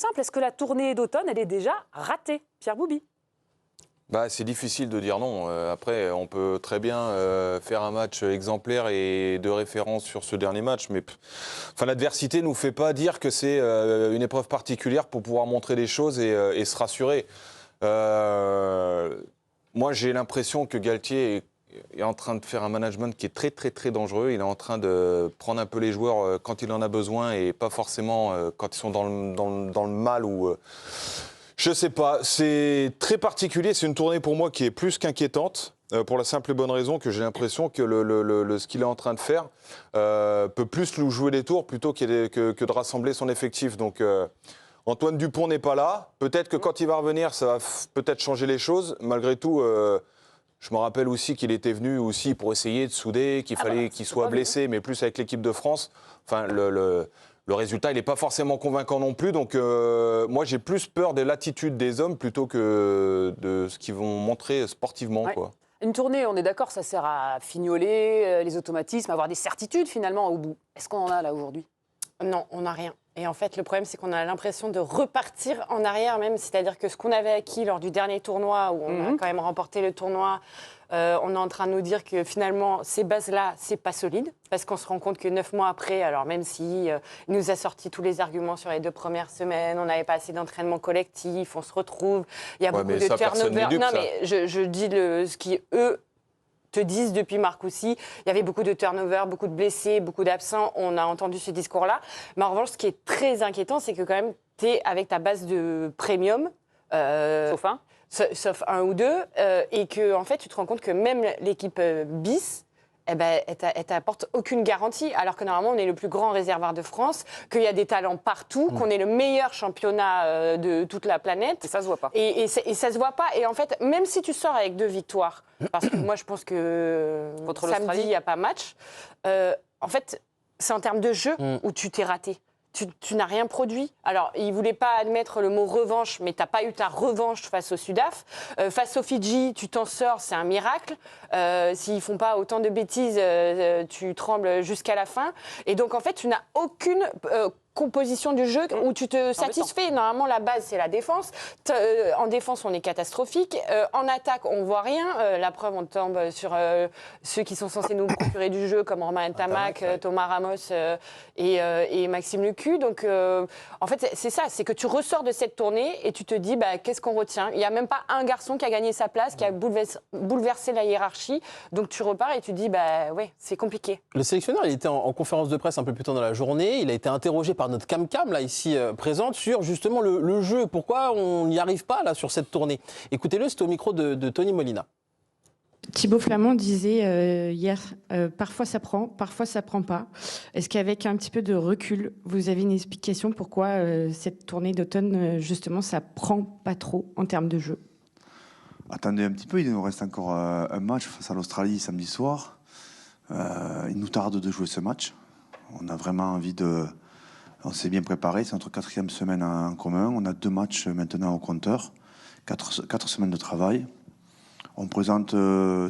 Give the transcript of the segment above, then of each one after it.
simple, est-ce que la tournée d'automne, elle est déjà ratée, Pierre Bouby? C'est difficile de dire non. Après, on peut très bien faire un match exemplaire et de référence sur ce dernier match. Mais l'adversité ne nous fait pas dire que c'est une épreuve particulière pour pouvoir montrer des choses et se rassurer. Moi, j'ai l'impression que Galtier est en train de faire un management qui est très, très, très dangereux. Il est en train de prendre un peu les joueurs quand il en a besoin et pas forcément quand ils sont dans le mal ou... Je sais pas, c'est très particulier, c'est une tournée pour moi qui est plus qu'inquiétante, pour la simple et bonne raison que j'ai l'impression que ce qu'il est en train de faire peut plus nous jouer des tours plutôt que de rassembler son effectif. Donc Antoine Dupont n'est pas là, peut-être que quand il va revenir, ça va peut-être changer les choses. Malgré tout, je me rappelle aussi qu'il était venu aussi pour essayer de souder, qu'il fallait qu'il soit blessé, mais plus avec l'équipe de France. Enfin, le résultat, il n'est pas forcément convaincant non plus. Donc, moi, j'ai plus peur de l'attitude des hommes plutôt que de ce qu'ils vont montrer sportivement. Ouais. Quoi. Une tournée, on est d'accord, ça sert à fignoler les automatismes, à avoir des certitudes finalement au bout. Est-ce qu'on en a là aujourd'hui? Non, on n'a rien. Et en fait, le problème, c'est qu'on a l'impression de repartir en arrière même. C'est-à-dire que ce qu'on avait acquis lors du dernier tournoi, où on a quand même remporté le tournoi, on est en train de nous dire que finalement, ces bases-là, c'est pas solide. Parce qu'on se rend compte que 9 mois après, alors même si il nous a sorti tous les arguments sur les 2 premières semaines, on n'avait pas assez d'entraînement collectif, on se retrouve, il y a beaucoup de turnover. Non, mais je dis ce qui, eux, te disent depuis Marcoussis, il y avait beaucoup de turnover, beaucoup de blessés, beaucoup d'absents. On a entendu ce discours-là. Mais en revanche, ce qui est très inquiétant, c'est que quand même, tu es avec ta base de premium. Sauf un ou deux. Et que, en fait, tu te rends compte que même l'équipe bis, elle t'apporte aucune garantie, alors que normalement, on est le plus grand réservoir de France, qu'il y a des talents partout, qu'on est le meilleur championnat de toute la planète. Et ça se voit pas. Et ça se voit pas. Et en fait, même si tu sors avec 2 victoires, parce que moi, je pense que contre samedi, il n'y a pas match, en fait, c'est en termes de jeu où tu t'es raté. Tu n'as rien produit. Alors, il ne voulait pas admettre le mot revanche, mais tu n'as pas eu ta revanche face au Sudaf. Face aux Fidji, tu t'en sors, c'est un miracle. S'ils ne font pas autant de bêtises, tu trembles jusqu'à la fin. Et donc, en fait, tu n'as aucune composition du jeu où tu te satisfais. Normalement, la base, c'est la défense. En défense, on est catastrophique. En attaque, on ne voit rien. La preuve, on tombe sur ceux qui sont censés nous procurer du jeu, comme Romain Ntamak, Thomas Ramos et Maxime Lucu. Donc, en fait, c'est ça. C'est que tu ressors de cette tournée et tu te dis, qu'est-ce qu'on retient? Il n'y a même pas un garçon qui a gagné sa place, qui a bouleversé la hiérarchie. Donc, tu repars et tu te dis, ouais, c'est compliqué. Le sélectionneur, il était en conférence de presse un peu plus tôt dans la journée. Il a été interrogé par notre Cam, là, ici présente, sur justement le jeu. Pourquoi on n'y arrive pas, là, sur cette tournée? Écoutez-le, c'était au micro de Tony Molina. Thibaut Flamand disait hier, parfois ça prend pas. Est-ce qu'avec un petit peu de recul, vous avez une explication pourquoi cette tournée d'automne, justement, ça prend pas trop en termes de jeu? Attendez un petit peu, il nous reste encore un match face à l'Australie samedi soir. Il nous tarde de jouer ce match. On a vraiment envie de... On s'est bien préparé, c'est notre 4e semaine en commun. On a 2 matchs maintenant au compteur, 4 semaines de travail. On présente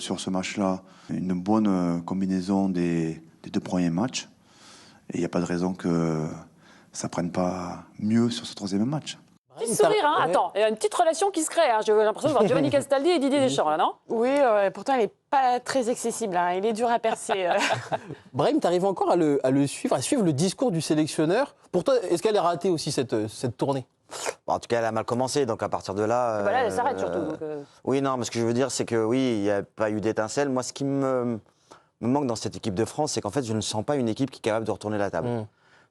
sur ce match-là une bonne combinaison des 2 premiers matchs. Et il n'y a pas de raison que ça ne prenne pas mieux sur ce 3e match. Petit sourire, hein. Attends, il y a une petite relation qui se crée. J'ai l'impression de voir Giovanni Castaldi et Didier Deschamps, là, non? Oui, pourtant, il n'est pas très accessible. Il est dur à percer. Brahim, tu arrives encore à le suivre, à suivre le discours du sélectionneur. Pour toi, est-ce qu'elle est ratée aussi, cette tournée? En tout cas, elle a mal commencé, donc à partir de là... Voilà, elle s'arrête surtout. Donc, Oui, non, mais ce que je veux dire, c'est que oui, il n'y a pas eu d'étincelle. Moi, ce qui me manque dans cette équipe de France, c'est qu'en fait, je ne sens pas une équipe qui est capable de retourner la table.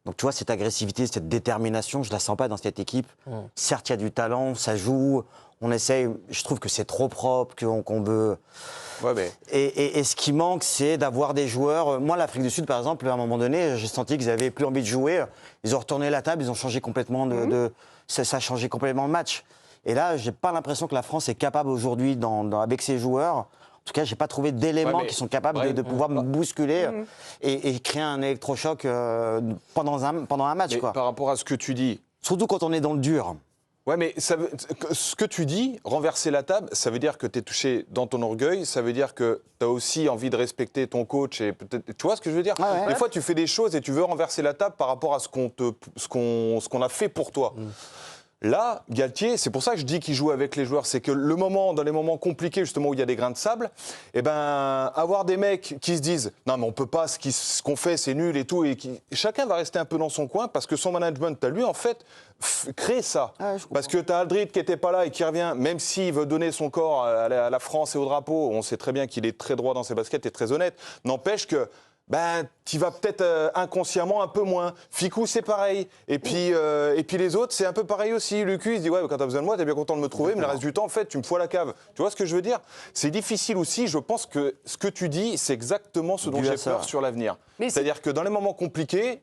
Donc, tu vois, cette agressivité, cette détermination, je ne la sens pas dans cette équipe. Certes, il y a du talent, ça joue, on essaye. Je trouve que c'est trop propre, qu'on veut... Ouais, mais... et ce qui manque, c'est d'avoir des joueurs... Moi, l'Afrique du Sud, par exemple, à un moment donné, j'ai senti qu'ils n'avaient plus envie de jouer. Ils ont retourné la table, ils ont changé complètement ça a changé complètement le match. Et là, je n'ai pas l'impression que la France est capable aujourd'hui, avec ses joueurs... En tout cas, je n'ai pas trouvé d'éléments qui sont capables de pouvoir me bousculer et créer un électrochoc pendant un match. Quoi. Par rapport à ce que tu dis... Surtout quand on est dans le dur. Ouais, mais ce que tu dis, renverser la table, ça veut dire que tu es touché dans ton orgueil, ça veut dire que tu as aussi envie de respecter ton coach et peut-être. Tu vois ce que je veux dire? Des fois, tu fais des choses et tu veux renverser la table par rapport à ce qu'on a fait pour toi. Là, Galtier, c'est pour ça que je dis qu'il joue avec les joueurs, c'est que dans les moments compliqués, justement, où il y a des grains de sable, eh ben, avoir des mecs qui se disent « Non, mais on peut pas, ce qu'on fait, c'est nul et tout », et chacun va rester un peu dans son coin, parce que son management, à lui, en fait, crée ça. Parce que tu as Aldrit qui n'était pas là et qui revient, même s'il veut donner son corps à la France et au drapeau, on sait très bien qu'il est très droit dans ses baskets et très honnête, n'empêche que tu vas peut-être inconsciemment un peu moins. Ficou, c'est pareil. Et puis les autres, c'est un peu pareil aussi. Lucu, il se dit, ouais, quand t'as besoin de moi, t'es bien content de me trouver, mais le reste du temps, en fait, tu me fous à la cave. Tu vois ce que je veux dire? C'est difficile aussi. Je pense que ce que tu dis, c'est exactement ce dont j'ai peur sur l'avenir. C'est-à-dire que dans les moments compliqués,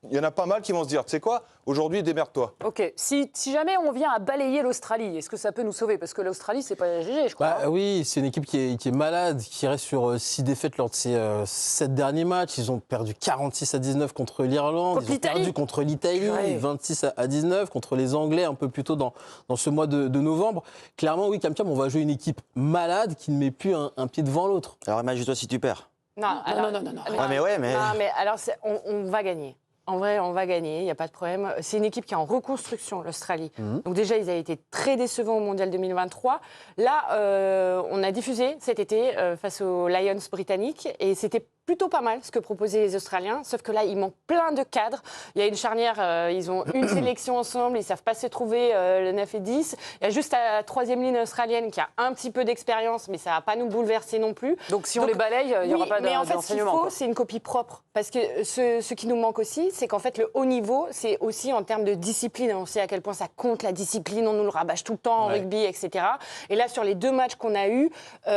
il y en a pas mal qui vont se dire, tu sais quoi, aujourd'hui, démerde-toi. Ok, si jamais on vient à balayer l'Australie, est-ce que ça peut nous sauver? Parce que l'Australie, c'est pas GG, je crois. Oui, c'est une équipe qui est malade, qui reste sur 6 défaites lors de ses 7 derniers matchs. Ils ont perdu 46-19 contre l'Irlande, ils ont perdu contre l'Italie, 26-19 contre les Anglais un peu plus tôt dans ce mois de novembre. Clairement, oui, Cam, on va jouer une équipe malade qui ne met plus un pied devant l'autre. Alors imagine-toi si tu perds. Non. Mais alors, on va gagner. En vrai, on va gagner, il n'y a pas de problème. C'est une équipe qui est en reconstruction, l'Australie. Donc déjà, ils avaient été très décevants au Mondial 2023. Là, on a diffusé cet été face aux Lions britanniques et c'était plutôt pas mal ce que proposaient les Australiens, sauf que là, il manque plein de cadres. Il y a une charnière, ils ont une sélection ensemble, ils ne savent pas se trouver le 9 et 10. Il y a juste la troisième ligne australienne qui a un petit peu d'expérience, mais ça ne va pas nous bouleverser non plus. Donc si on les balaye, il n'y aura pas mais en fait, ce qu'il faut, quoi. c'est une copie propre. Parce que ce qui nous manque aussi, c'est qu'en fait, le haut niveau, c'est aussi en termes de discipline. On sait à quel point ça compte, la discipline, on nous le rabâche tout le temps en rugby, etc. Et là, sur les 2 matchs qu'on a eus, tu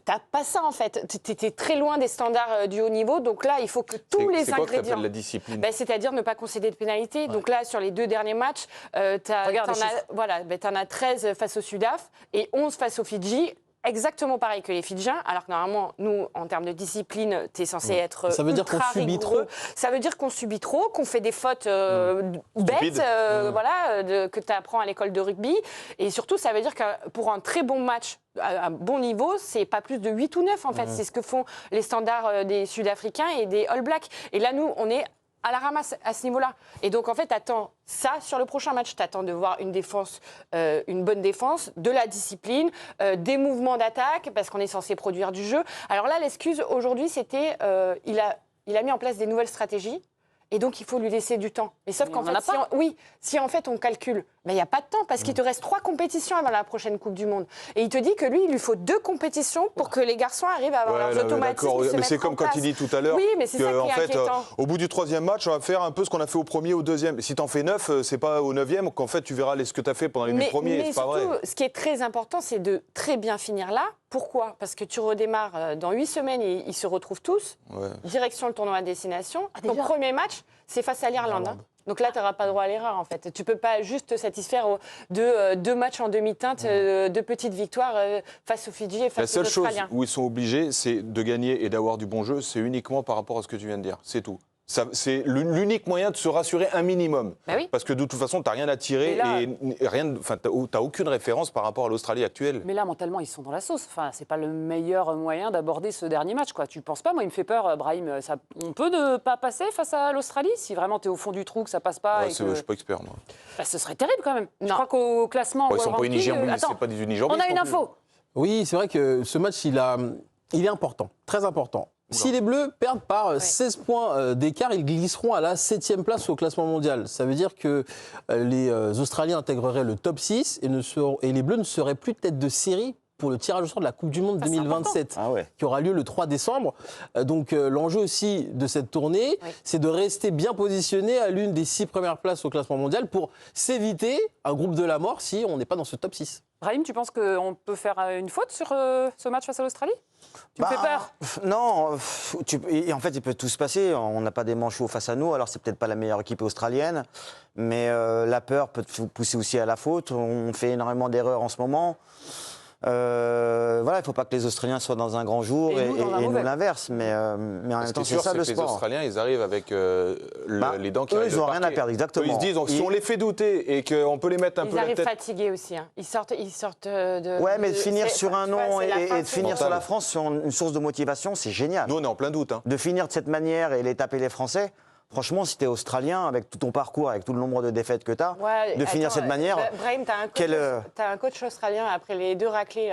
n'as pas ça, en fait. Tu étais très loin des standards du haut niveau. Donc là, il faut que tous les ingrédients... C'est quoi que tu appelles la discipline? C'est-à-dire ne pas concéder de pénalité. Donc là, sur les 2 derniers matchs, t'en as 13 face au Sudaf et 11 face aux Fidji. Exactement pareil que les Fidjiens, alors que normalement, nous, en termes de discipline, tu es censé être ça veut dire qu'on subit trop. Ça veut dire qu'on subit trop, qu'on fait des fautes bêtes, que tu apprends à l'école de rugby. Et surtout, ça veut dire que pour un très bon match, à un bon niveau, c'est pas plus de 8 ou 9, en fait. C'est ce que font les standards des Sud-Africains et des All Blacks. Et là, nous, on est à la ramasse à ce niveau-là. Et donc, en fait, t'attends ça sur le prochain match. T'attends de voir une défense, une bonne défense, de la discipline, des mouvements d'attaque, parce qu'on est censé produire du jeu. Alors là, l'excuse aujourd'hui, c'était il a mis en place des nouvelles stratégies. Et donc, il faut lui laisser du temps. Mais sauf qu'en fait, si en fait on calcule, il n'y a pas de temps parce qu'il te reste 3 compétitions avant la prochaine Coupe du Monde. Et il te dit que lui, il lui faut 2 compétitions pour que les garçons arrivent à avoir leurs automatismes. Mais c'est comme quand il dit tout à l'heure inquiétant. Au bout du 3e match, on va faire un peu ce qu'on a fait au premier ou au 2e. Si tu en fais 9, c'est pas au 9e qu'en fait tu verras ce que tu as fait pendant les 8 premiers. Mais c'est pas vrai. ce qui est très important, c'est de très bien finir là. Pourquoi? Parce que tu redémarres dans 8 semaines et ils se retrouvent tous. Direction le tournoi à destination. Ton premier match, c'est face à l'Irlande. Donc là, tu n'auras pas droit à l'erreur, en fait. Tu ne peux pas juste te satisfaire de 2 matchs en demi-teinte, 2 petites victoires face aux Fidji et face aux Australiens. La seule chose où ils sont obligés, c'est de gagner et d'avoir du bon jeu, c'est uniquement par rapport à ce que tu viens de dire. C'est tout. C'est l'unique moyen de se rassurer un minimum. Parce que de toute façon, tu n'as rien à tirer et tu n'as aucune référence par rapport à l'Australie actuelle. Mais là, mentalement, ils sont dans la sauce. Enfin, c'est pas le meilleur moyen d'aborder ce dernier match, quoi. Tu penses pas? Moi, il me fait peur, Brahim. On peut ne pas passer face à l'Australie si vraiment tu es au fond du trou, que ça passe pas. Je ne suis pas expert, moi. Ce serait terrible quand même. Je crois qu'au classement. Ils sont pas Nigériens, c'est pas des Nigériens. On a une info. Oui, c'est vrai que ce match, il est important, très important. Si les Bleus perdent par 16 points d'écart, ils glisseront à la 7e place au classement mondial. Ça veut dire que les Australiens intégreraient le top 6 et les Bleus ne seraient plus tête de série pour le tirage au sort de la Coupe du Monde 2027, qui aura lieu le 3 décembre. Donc l'enjeu aussi de cette tournée, c'est de rester bien positionné à l'une des 6 premières places au classement mondial pour s'éviter un groupe de la mort si on n'est pas dans ce top 6. Brahim, tu penses qu'on peut faire une faute sur ce match face à l'Australie? Tu me fais peur? Non, en fait, il peut tout se passer. On n'a pas des manchots face à nous, alors c'est peut-être pas la meilleure équipe australienne, mais la peur peut te pousser aussi à la faute. On fait énormément d'erreurs en ce moment. Voilà, il ne faut pas que les Australiens soient dans un grand jour Et et, nous, dans un et nous mauvais. l'inverse. Mais en même Ce qui temps, est c'est sûr, ça c'est le que les sport. Australiens, ils arrivent avec les dents qui eux, arrivent ils de ont rien à parquet. perdre, exactement. Eux, ils se disent, donc, si Ils- on les fait douter et qu'on peut les mettre un Ils peu la arrivent tête... fatigués aussi. Hein. Ils sortent de. Ouais, mais de finir c'est- sur un tu vois, nom c'est la et fin de finir sur mental. la France sur une source de motivation, c'est génial. Nous, on est en plein doute. Hein. De finir de cette manière et les taper les Français, franchement, si tu es Australien, avec tout ton parcours, avec tout le nombre de défaites que tu as, Ouais, de finir de cette manière. Brahim, t'as un coach australien après les 2 raclées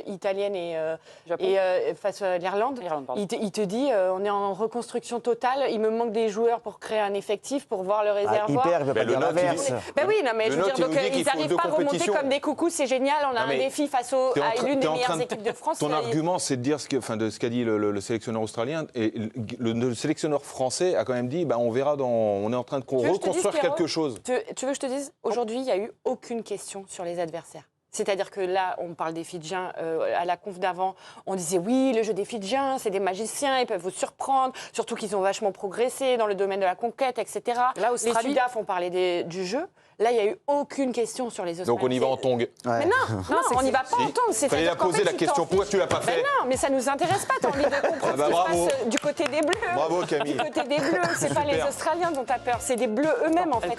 italiennes Japon. et face à l'Irlande. Irlande, pardon. Il te dit on est en reconstruction totale. Il me manque des joueurs pour créer un effectif, pour voir le Ah, réservoir. hyper, il veut Mais pas le dire note, il l'inverse. dit- Ben oui, non, mais Le je veux note, dire, il nous donc dit qu'il ils faut n'arrivent deux pas à remonter compétitions. comme des coucous, c'est génial, on a Non, un mais défi face T'es en à train- l'une t'es des en meilleures train de- équipes de France. Ton argument, c'est de dire ce qu'a dit le sélectionneur australien. Et le sélectionneur français a quand même dit on verra, on est en train de veux que je te dise, reconstruire Pierrot quelque chose. Tu veux que je te dise, aujourd'hui, il n'y a eu aucune question sur les adversaires. C'est-à-dire que là, on parle des Fidjiens. À la conf d'avant, on disait oui, le jeu des Fidjiens, c'est des magiciens, ils peuvent vous surprendre, surtout qu'ils ont vachement progressé dans le domaine de la conquête, etc. Là, Australie- Les Sudaf ont parlé du jeu. Là, il n'y a eu aucune question sur les Australiens. Donc on y va en tongue. Mais non, on n'y va pas en tongue. Fallait C'est-à-dire la qu'en poser fait, la tu question. t'en Pourquoi fiches. tu l'as pas Ben fait non, mais ça nous intéresse pas. T'as envie de comprendre bah, ce qui bravo. se passe du côté des Bleus. Bravo, Camille. Du côté des Bleus, c'est pas les Super. Australiens dont t'as peur, c'est des Bleus eux-mêmes en fait.